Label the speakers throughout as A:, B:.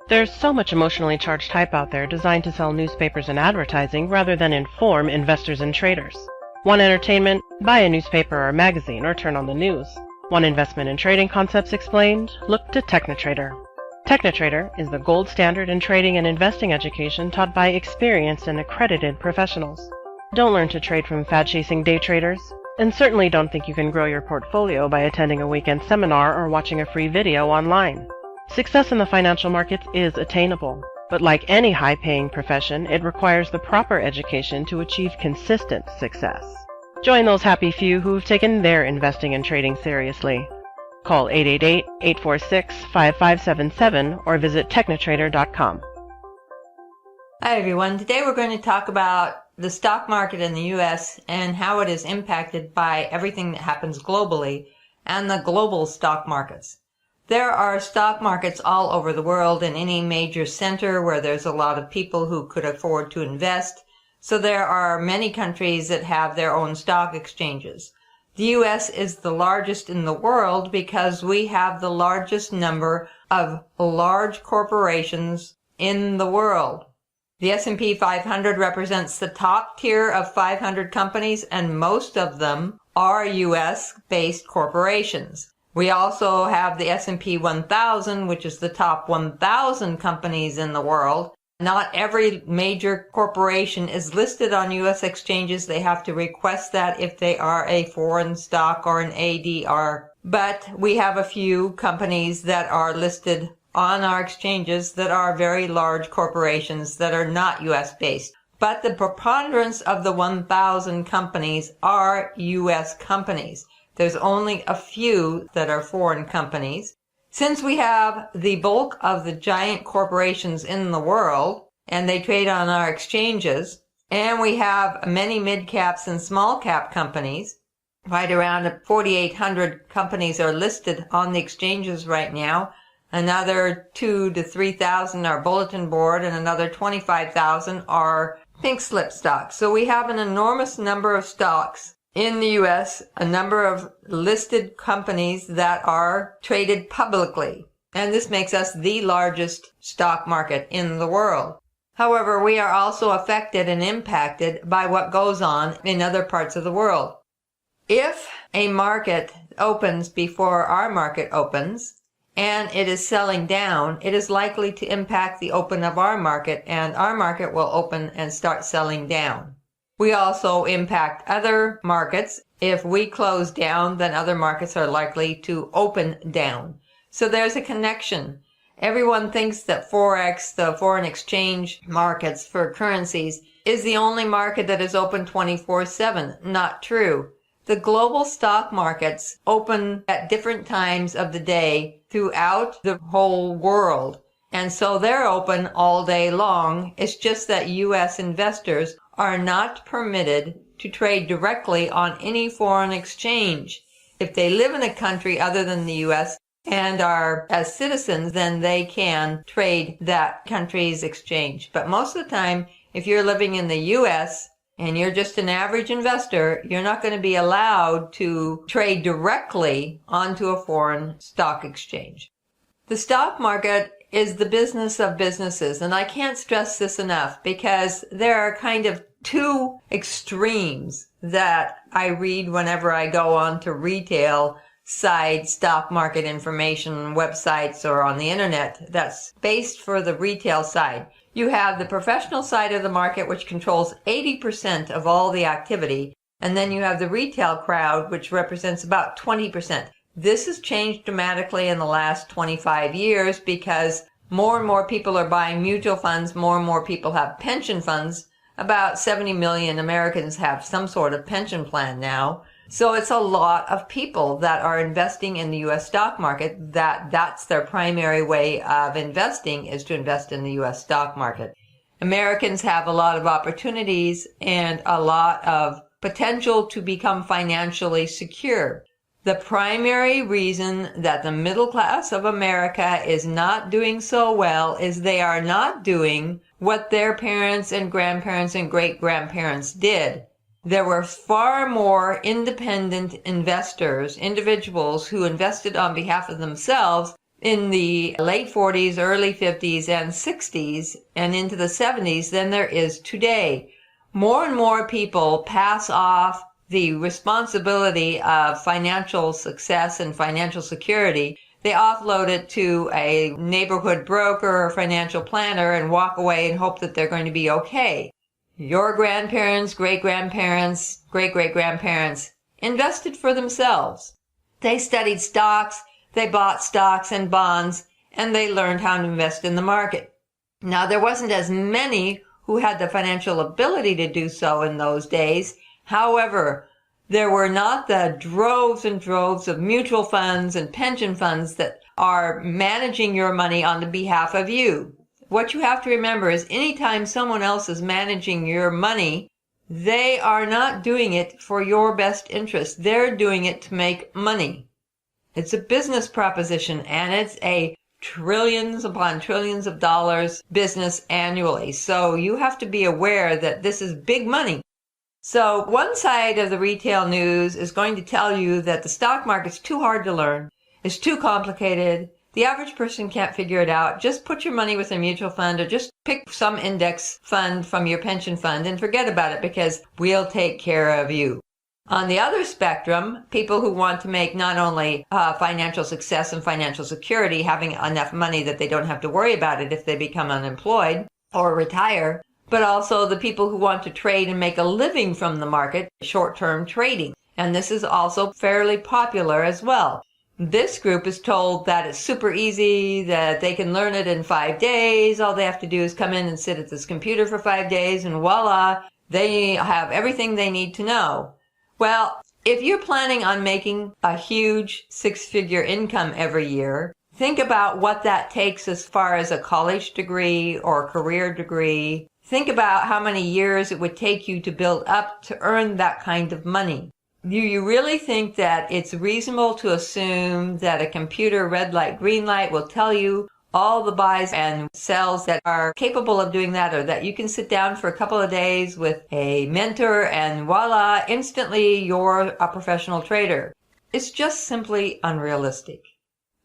A: There's so much emotionally charged hype out there designed to sell newspapers and advertising rather than inform investors and traders. Want entertainment? Buy a newspaper or magazine or turn on the news. Want investment and trading concepts explained? Look to TechniTrader. TechniTrader is the gold standard in trading and investing education taught by experienced and accredited professionals. Don't learn to trade from fad-chasing day traders, and certainly don't think you can grow your portfolio by attending a weekend seminar or watching a free video online. Success in the financial markets is attainable, but like any high-paying profession, it requires the proper education to achieve consistent success. Join those happy few who've taken their investing and trading seriously. Call 888-846-5577 or visit technitrader.com.
B: Hi everyone, today we're going to talk about the stock market in the U.S. and how it is impacted by everything that happens globally and the global stock markets. There are stock markets all over the world in any major center where there's a lot of people who could afford to invest. So there are many countries that have their own stock exchanges. The U.S. is the largest in the world because we have the largest number of large corporations in the world. The S&P 500 represents the top tier of 500 companies, and most of them are U.S.-based corporations. We also have the S&P 1000, which is the top 1,000 companies in the world. Not every major corporation is listed on U.S. exchanges. They have to request that if they are a foreign stock or an ADR. But we have a few companies that are listed on our exchanges that are very large corporations that are not U.S. based. But the preponderance of the 1,000 companies are U.S. companies. There's only a few that are foreign companies. Since we have the bulk of the giant corporations in the world, and they trade on our exchanges, and we have many mid-caps and small-cap companies, right around 4,800 companies are listed on the exchanges right now. Another 2,000 to 3,000 are bulletin board, and another 25,000 are pink slip stocks. So we have an enormous number of stocks in the U.S., a number of listed companies that are traded publicly. And this makes us the largest stock market in the world. However, we are also affected and impacted by what goes on in other parts of the world. If a market opens before our market opens, and it is selling down, it is likely to impact the open of our market, and our market will open and start selling down. We also impact other markets. If we close down, then other markets are likely to open down. So there's a connection. Everyone thinks that Forex, the foreign exchange markets for currencies, is the only market that is open 24/7. Not true. The global stock markets open at different times of the day throughout the whole world. And so they're open all day long. It's just that U.S. investors are not permitted to trade directly on any foreign exchange. If they live in a country other than the U.S. and are as citizens, then they can trade that country's exchange. But most of the time, if you're living in the U.S. and you're just an average investor, you're not going to be allowed to trade directly onto a foreign stock exchange. The stock market is the business of businesses, and I can't stress this enough because there are kind of two extremes that I read whenever I go on to retail side stock market information websites or on the internet that's based for the retail side. You have the professional side of the market, which controls 80% of all the activity, and then you have the retail crowd, which represents about 20%. This has changed dramatically in the last 25 years because more and more people are buying mutual funds, more and more people have pension funds. About 70 million Americans have some sort of pension plan now. So it's a lot of people that are investing in the U.S. stock market. That's their primary way of investing, is to invest in the U.S. stock market. Americans have a lot of opportunities and a lot of potential to become financially secure. The primary reason that the middle class of America is not doing so well is they are not doing what their parents and grandparents and great-grandparents did. There were far more independent investors, individuals who invested on behalf of themselves in the late 40s, early 50s, and 60s, and into the 70s than there is today. More and more people pass off the responsibility of financial success and financial security. They offload it to a neighborhood broker or financial planner and walk away and hope that they're going to be okay. Your grandparents, great-grandparents, great-great-grandparents invested for themselves. They studied stocks, they bought stocks and bonds, and they learned how to invest in the market. Now, there wasn't as many who had the financial ability to do so in those days. However, there were not the droves and droves of mutual funds and pension funds that are managing your money on the behalf of you. What you have to remember is anytime someone else is managing your money, they are not doing it for your best interest. They're doing it to make money. It's a business proposition, and it's a trillions upon trillions of dollars business annually. So you have to be aware that this is big money. So one side of the retail news is going to tell you that the stock market's too hard to learn. It's too complicated. The average person can't figure it out. Just put your money with a mutual fund or just pick some index fund from your pension fund and forget about it because we'll take care of you. On the other spectrum, people who want to make not only financial success and financial security, having enough money that they don't have to worry about it if they become unemployed or retire, but also the people who want to trade and make a living from the market, short-term trading. And this is also fairly popular as well. This group is told that it's super easy, that they can learn it in 5 days. All they have to do is come in and sit at this computer for 5 days and voila, they have everything they need to know. Well, if you're planning on making a huge 6-figure income every year, think about what that takes as far as a college degree or a career degree. Think about how many years it would take you to build up to earn that kind of money. Do you really think that it's reasonable to assume that a computer red light, green light will tell you all the buys and sells that are capable of doing that, or that you can sit down for a couple of days with a mentor and voila, instantly you're a professional trader? It's just simply unrealistic.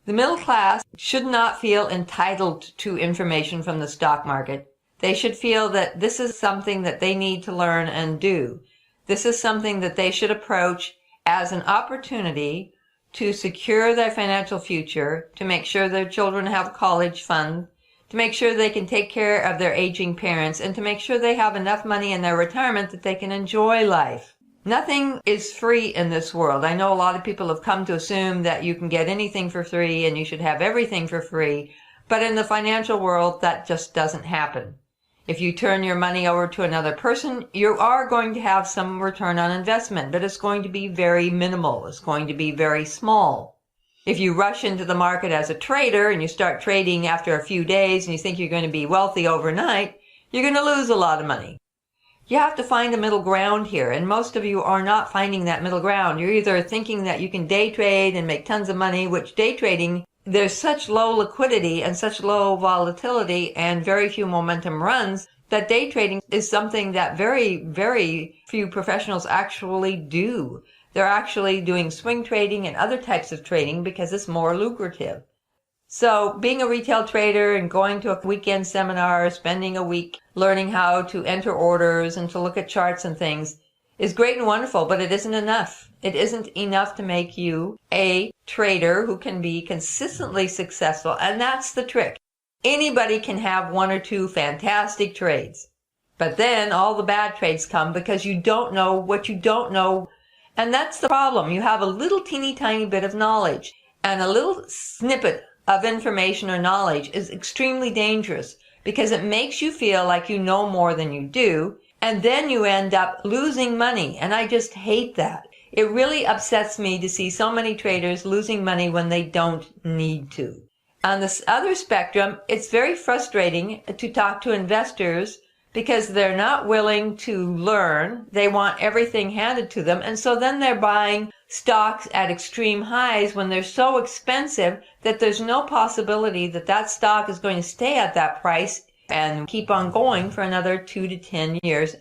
B: The middle class should not feel entitled to information from the stock market. They should feel that this is something that they need to learn and do. This is something that they should approach as an opportunity to secure their financial future, to make sure their children have college fund, to make sure they can take care of their aging parents, and to make sure they have enough money in their retirement that they can enjoy life. Nothing is free in this world. I know a lot of people have come to assume that you can get anything for free and you should have everything for free, but in the financial world, that just doesn't happen. If you turn your money over to another person, you are going to have some return on investment, but it's going to be very minimal. It's going to be very small. If you rush into the market as a trader and you start trading after a few days and you think you're going to be wealthy overnight, you're going to lose a lot of money. You have to find a middle ground here, and most of you are not finding that middle ground. You're either thinking that you can day trade and make tons of money, which day trading, there's such low liquidity and such low volatility and very few momentum runs that day trading is something that very, very few professionals actually do. They're actually doing swing trading and other types of trading because it's more lucrative. So being a retail trader and going to a weekend seminar, spending a week learning how to enter orders and to look at charts and things is great and wonderful, but it isn't enough. It isn't enough to make you a trader who can be consistently successful, and that's the trick. Anybody can have 1 or 2 fantastic trades, but then all the bad trades come because you don't know what you don't know, and that's the problem. You have a little teeny tiny bit of knowledge, and a little snippet of information or knowledge is extremely dangerous because it makes you feel like you know more than you do, and then you end up losing money, and I just hate that. It really upsets me to see so many traders losing money when they don't need to. On this other spectrum, it's very frustrating to talk to investors because they're not willing to learn. They want everything handed to them, and so then they're buying stocks at extreme highs when they're so expensive that there's no possibility that that stock is going to stay at that price and keep on going for another 2 to 10 years.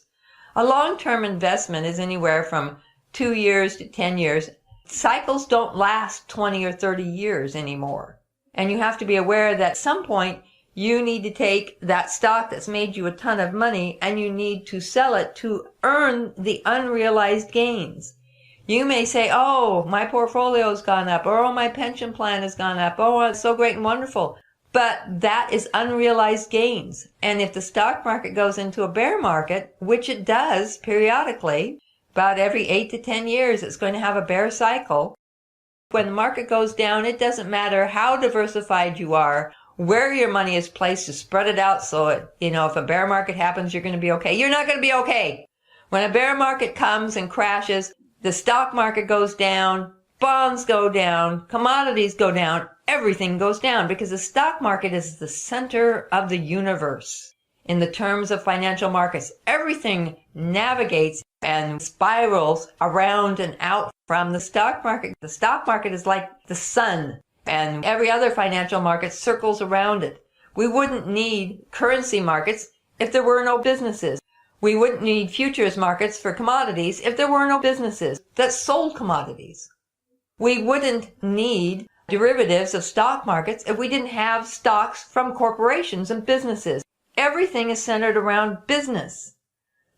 B: A long-term investment is anywhere from 2 years to 10 years. Cycles don't last 20 or 30 years anymore. And you have to be aware that at some point you need to take that stock that's made you a ton of money and you need to sell it to earn the unrealized gains. You may say, oh, my portfolio's gone up, or oh, my pension plan has gone up, oh, it's so great and wonderful. But that is unrealized gains. And if the stock market goes into a bear market, which it does periodically, about every 8 to 10 years, it's going to have a bear cycle. When the market goes down, it doesn't matter how diversified you are, where your money is placed, to spread it out so if a bear market happens, you're going to be okay. You're not going to be okay. When a bear market comes and crashes, the stock market goes down, bonds go down, commodities go down, everything goes down, because the stock market is the center of the universe. In the terms of financial markets, everything navigates and spirals around and out from the stock market. The stock market is like the sun, and every other financial market circles around it. We wouldn't need currency markets if there were no businesses. We wouldn't need futures markets for commodities if there were no businesses that sold commodities. We wouldn't need derivatives of stock markets if we didn't have stocks from corporations and businesses. Everything is centered around business.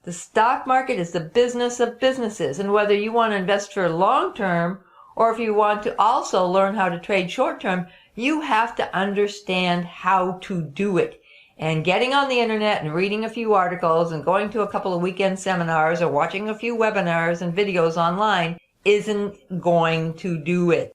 B: The stock market is the business of businesses, and whether you want to invest for long term or if you want to also learn how to trade short term, you have to understand how to do it. And getting on the internet and reading a few articles and going to a couple of weekend seminars or watching a few webinars and videos online isn't going to do it.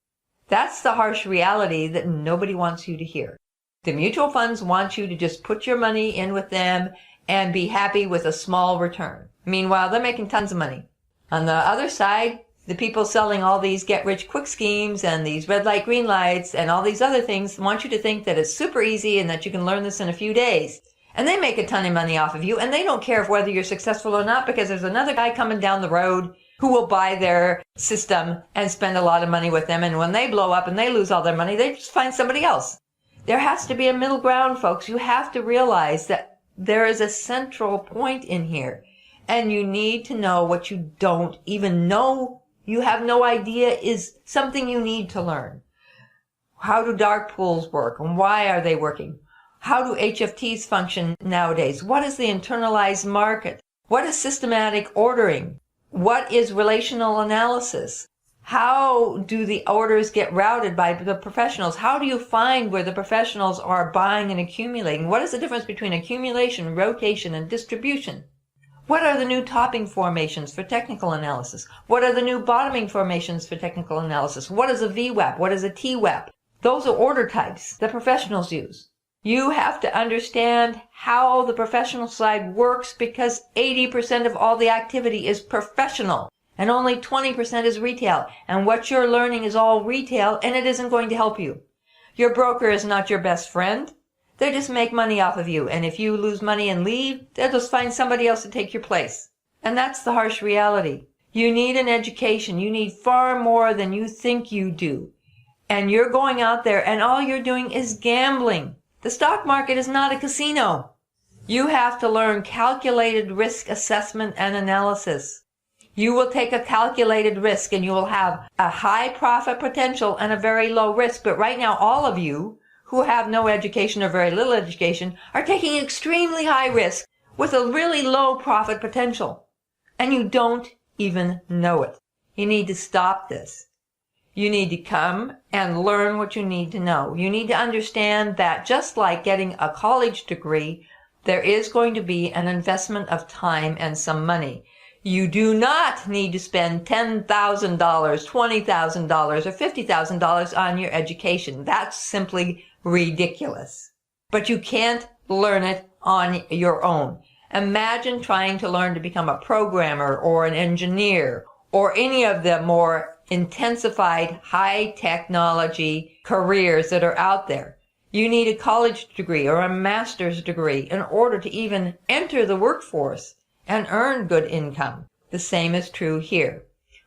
B: That's the harsh reality that nobody wants you to hear. The mutual funds want you to just put your money in with them and be happy with a small return. Meanwhile, they're making tons of money. On the other side, the people selling all these get-rich-quick schemes and these red light, green lights and all these other things want you to think that it's super easy and that you can learn this in a few days. And they make a ton of money off of you, and they don't care whether you're successful or not, because there's another guy coming down the road who will buy their system and spend a lot of money with them. And when they blow up and they lose all their money, they just find somebody else. There has to be a middle ground, folks. You have to realize that there is a central point in here, and you need to know what you don't even know. You have no idea is something you need to learn. How do dark pools work, and why are they working? How do HFTs function nowadays? What is the internalized market? What is systematic ordering? What is relational analysis? How do the orders get routed by the professionals? How do you find where the professionals are buying and accumulating? What is the difference between accumulation, rotation, and distribution? What are the new topping formations for technical analysis? What are the new bottoming formations for technical analysis? What is a VWAP? What is a TWAP? Those are order types that professionals use. You have to understand how the professional side works, because 80% of all the activity is professional and only 20% is retail. And what you're learning is all retail, and it isn't going to help you. Your broker is not your best friend. They just make money off of you. And if you lose money and leave, they'll just find somebody else to take your place. And that's the harsh reality. You need an education. You need far more than you think you do. And you're going out there and all you're doing is gambling. The stock market is not a casino. You have to learn calculated risk assessment and analysis. You will take a calculated risk and you will have a high profit potential and a very low risk. But right now, all of you who have no education or very little education are taking extremely high risk with a really low profit potential. And you don't even know it. You need to stop this. You need to come and learn what you need to know. You need to understand that just like getting a college degree, there is going to be an investment of time and some money. You do not need to spend $10,000, $20,000, or $50,000 on your education. That's simply ridiculous. But you can't learn it on your own. Imagine trying to learn to become a programmer or an engineer or any of the more intensified high technology careers that are out there. You need a college degree or a master's degree in order to even enter the workforce and earn good income. The same is true here.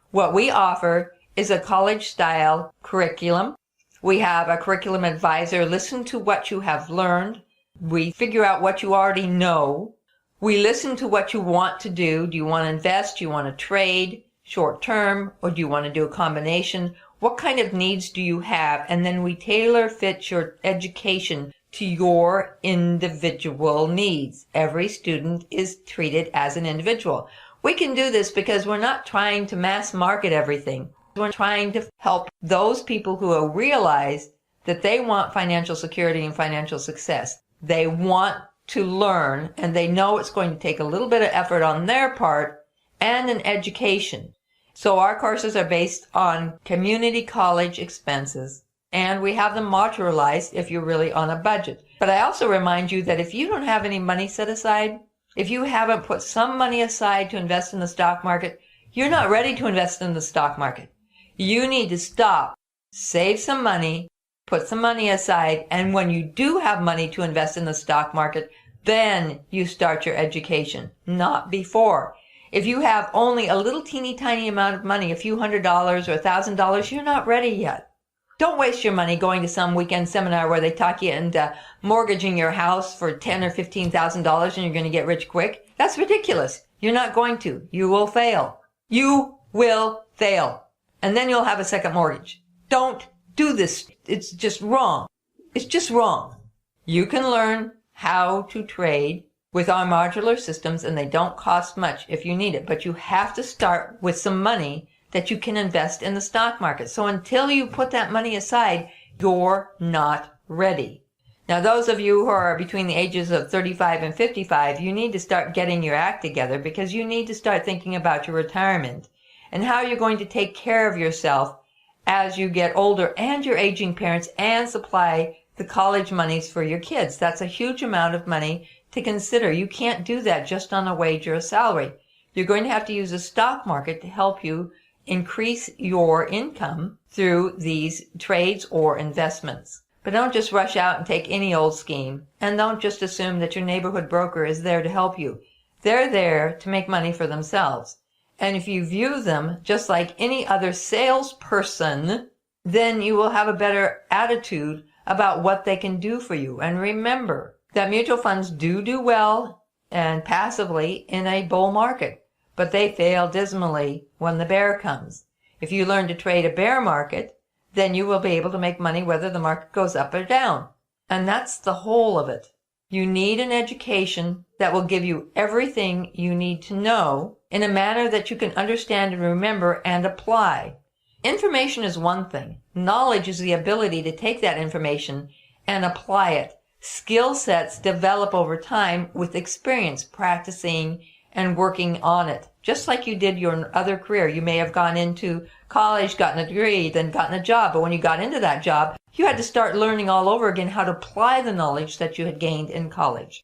B: What we offer is a college-style curriculum. We have a curriculum advisor listen to what you have learned. We figure out what you already know. We listen to what you want to do. Do you want to invest? Do you want to trade short term? Or do you want to do a combination? What kind of needs do you have? And then we tailor fit your education to your individual needs. Every student is treated as an individual. We can do this because we're not trying to mass market everything. We're trying to help those people who realize that they want financial security and financial success. They want to learn, and they know it's going to take a little bit of effort on their part and an education. So our courses are based on community college expenses, and we have them modularized if you're really on a budget. But I also remind you that if you don't have any money set aside, if you haven't put some money aside to invest in the stock market, you're not ready to invest in the stock market. You need to stop, save some money, put some money aside, and when you do have money to invest in the stock market, then you start your education, not before. If you have only a little teeny tiny amount of money, a few $100s or $1,000, you're not ready yet. Don't waste your money going to some weekend seminar where they talk you into mortgaging your house for $10,000 or $15,000 and you're going to get rich quick. That's ridiculous. You're not going to. You will fail. You will fail. And then you'll have a second mortgage. Don't do this. It's just wrong. It's just wrong. You can learn how to trade with our modular systems, and they don't cost much if you need it. But you have to start with some money that you can invest in the stock market. So until you put that money aside, you're not ready. Now, those of you who are between the ages of 35 and 55, you need to start getting your act together because you need to start thinking about your retirement and how you're going to take care of yourself as you get older and your aging parents and supply the college monies for your kids. That's a huge amount of money to consider. You can't do that just on a wage or a salary. You're going to have to use the stock market to help you increase your income through these trades or investments. But don't just rush out and take any old scheme, and don't just assume that your neighborhood broker is there to help you. They're there to make money for themselves. And if you view them just like any other salesperson, then you will have a better attitude about what they can do for you. And remember that mutual funds do well and passively in a bull market, but they fail dismally when the bear comes. If you learn to trade a bear market, then you will be able to make money whether the market goes up or down. And that's the whole of it. You need an education that will give you everything you need to know in a manner that you can understand and remember and apply. Information is one thing. Knowledge is the ability to take that information and apply it. Skill sets develop over time with experience, practicing and working on it. Just like you did your other career. You may have gone into college, gotten a degree, then gotten a job. But when you got into that job, you had to start learning all over again how to apply the knowledge that you had gained in college.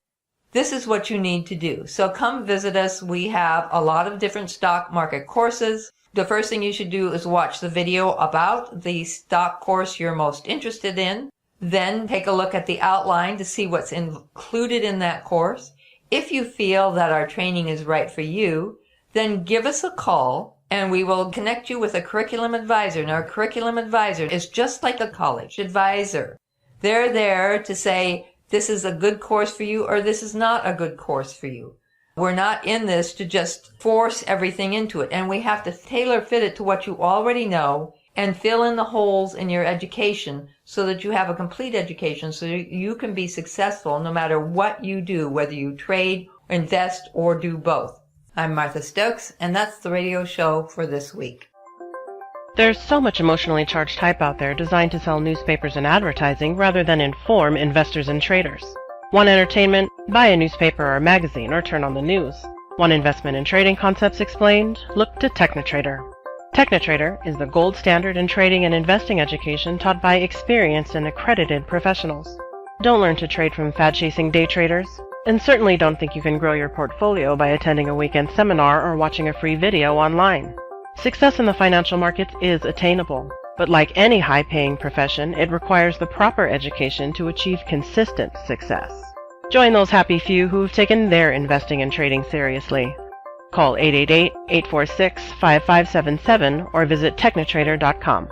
B: This is what you need to do. So come visit us. We have a lot of different stock market courses. The first thing you should do is watch the video about the stock course you're most interested in. Then take a look at the outline to see what's included in that course. If you feel that our training is right for you, then give us a call and we will connect you with a curriculum advisor. And our curriculum advisor is just like a college advisor. They're there to say, this is a good course for you or this is not a good course for you. We're not in this to just force everything into it. And we have to tailor fit it to what you already know and fill in the holes in your education so that you have a complete education so you can be successful no matter what you do, whether you trade, invest, or do both. I'm Martha Stokes, and that's the radio show for this week.
A: There's so much emotionally charged hype out there designed to sell newspapers and advertising rather than inform investors and traders. Want entertainment? Buy a newspaper or magazine or turn on the news. Want investment and trading concepts explained? Look to TechniTrader. TechniTrader is the gold standard in trading and investing education taught by experienced and accredited professionals. Don't learn to trade from fad-chasing day traders, and certainly don't think you can grow your portfolio by attending a weekend seminar or watching a free video online. Success in the financial markets is attainable, but like any high-paying profession, it requires the proper education to achieve consistent success. Join those happy few who've taken their investing and trading seriously. Call 888-846-5577 or visit technitrader.com.